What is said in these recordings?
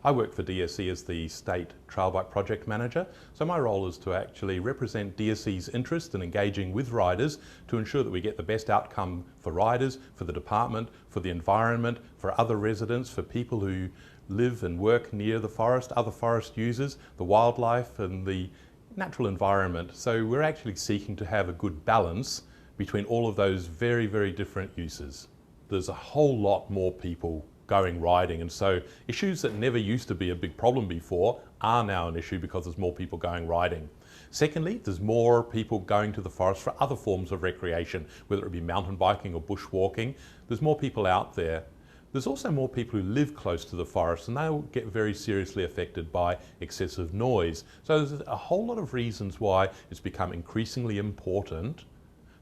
I work for DSE as the State Trailbike Project Manager, so my role is to actually represent DSE's interest in engaging with riders to ensure that we get the best outcome for riders, for the department, for the environment, for other residents, for people who live and work near the forest, other forest users, the wildlife and the natural environment. So we're actually seeking to have a good balance between all of those very, very different uses. There's a whole lot more people going riding, and so issues that never used to be a big problem before are now an issue because there's more people going riding. Secondly, there's more people going to the forest for other forms of recreation, whether it be mountain biking or bushwalking. There's more people out there. There's also more people who live close to the forest, and they'll get very seriously affected by excessive noise. So there's a whole lot of reasons why it's become increasingly important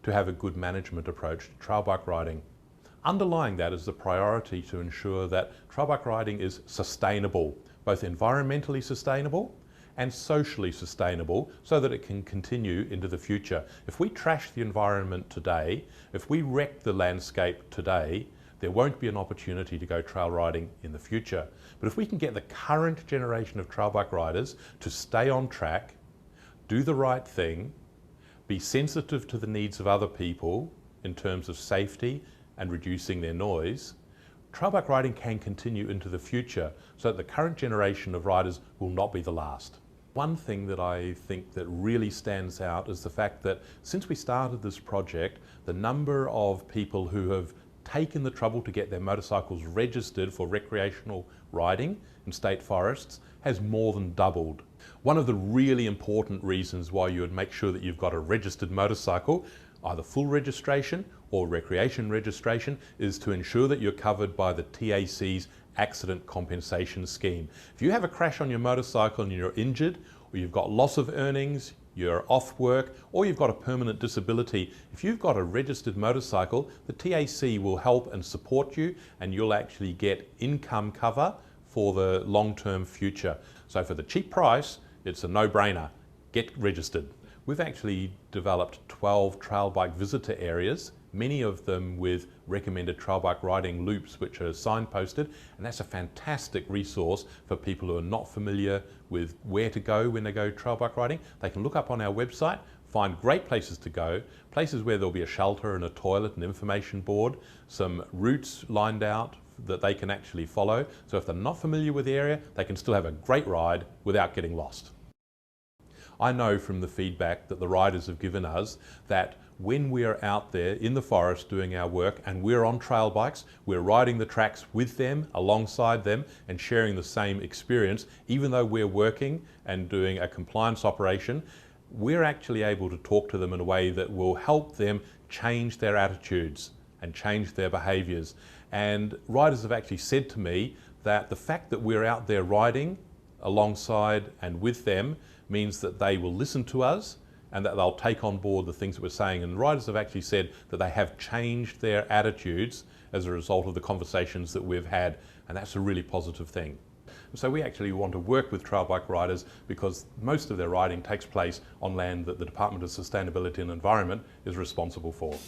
to have a good management approach to trail bike riding. Underlying that is the priority to ensure that trail bike riding is sustainable, both environmentally sustainable and socially sustainable, so that it can continue into the future. If we trash the environment today, if we wreck the landscape today, there won't be an opportunity to go trail riding in the future. But if we can get the current generation of trail bike riders to stay on track, do the right thing, be sensitive to the needs of other people in terms of safety and reducing their noise, trail bike riding can continue into the future so that the current generation of riders will not be the last. One thing that I think that really stands out is the fact that since we started this project, the number of people who have taken the trouble to get their motorcycles registered for recreational riding in state forests has more than doubled. One of the really important reasons why you would make sure that you've got a registered motorcycle, either full registration or recreation registration, is to ensure that you're covered by the TAC's accident compensation scheme. If you have a crash on your motorcycle and you're injured, or you've got loss of earnings, you're off work, or you've got a permanent disability, if you've got a registered motorcycle, the TAC will help and support you, and you'll actually get income cover for the long-term future. So for the cheap price, it's a no-brainer. Get registered. We've actually developed 12 trail bike visitor areas, many of them with recommended trail bike riding loops which are signposted, and that's a fantastic resource for people who are not familiar with where to go when they go trail bike riding. They can look up on our website, find great places to go, places where there'll be a shelter and a toilet, an information board, some routes lined out that they can actually follow. So if they're not familiar with the area, they can still have a great ride without getting lost. I know from the feedback that the riders have given us that when we are out there in the forest doing our work and we're on trail bikes, we're riding the tracks with them, alongside them, and sharing the same experience, even though we're working and doing a compliance operation, we're actually able to talk to them in a way that will help them change their attitudes and change their behaviours. And riders have actually said to me that the fact that we're out there riding alongside and with them means that they will listen to us and that they'll take on board the things that we're saying. And riders have actually said that they have changed their attitudes as a result of the conversations that we've had, and that's a really positive thing. So we actually want to work with trail bike riders because most of their riding takes place on land that the Department of Sustainability and Environment is responsible for.